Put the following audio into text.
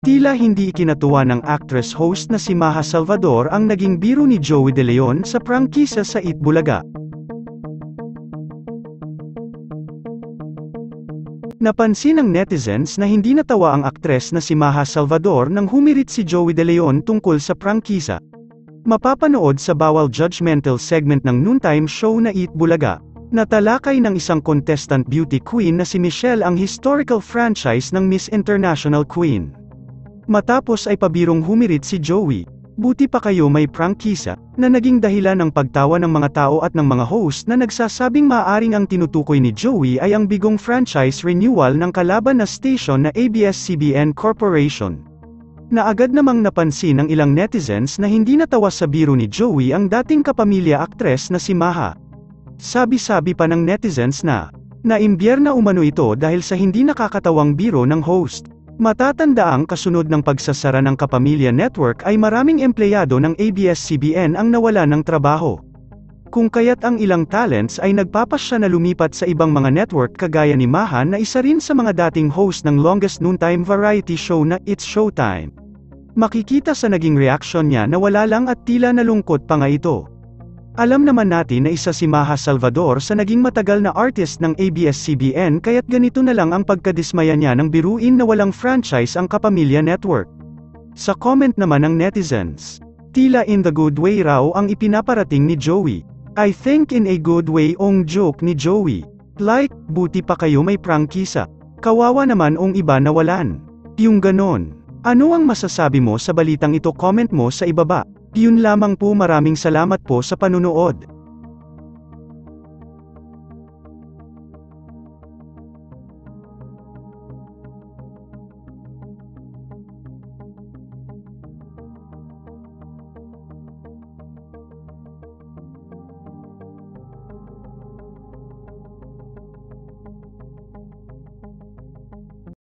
Tila hindi ikinatuwa ng actress-host na si Maha Salvador ang naging biro ni Joey De Leon sa prangkisa sa Eat Bulaga. Napansin ng netizens na hindi natawa ang aktres na si Maha Salvador nang humirit si Joey De Leon tungkol sa prangkisa. Mapapanood sa bawal judgmental segment ng noontime show na Eat Bulaga, na talakay ng isang contestant beauty queen na si Michelle ang historical franchise ng Miss International Queen. Matapos ay pabirong humirit si Joey, "Buti pa kayo may prangkisa," na naging dahilan ng pagtawa ng mga tao at ng mga host na nagsasabing maaaring ang tinutukoy ni Joey ay ang bigong franchise renewal ng kalaban na station na ABS-CBN Corporation. Na agad namang napansin ng ilang netizens na hindi natawa sa biro ni Joey ang dating kapamilya aktres na si Maha. Sabi-sabi pa ng netizens na naimbyer na umano ito dahil sa hindi nakakatawang biro ng host. Matatandaang kasunod ng pagsasara ng Kapamilya Network ay maraming empleyado ng ABS-CBN ang nawala ng trabaho. Kung kaya't ang ilang talents ay nagpapasya na lumipat sa ibang mga network kagaya ni Maha na isa rin sa mga dating host ng longest noontime variety show na It's Showtime. Makikita sa naging reaksyon niya na wala lang at tila nalungkot pa nga ito. Alam naman natin na isa si Maha Salvador sa naging matagal na artist ng ABS-CBN kaya't ganito na lang ang pagkadismaya niya ng biruin na walang franchise ang Kapamilya Network. Sa comment naman ng netizens, tila in the good way raw ang ipinaparating ni Joey. "I think in a good way ong joke ni Joey. Like, buti pa kayo may prangkisa. Kawawa naman ong iba nawalan." Yung ganon. Ano ang masasabi mo sa balitang ito? Comment mo sa ibaba. Yun lamang po, maraming salamat po sa panunood.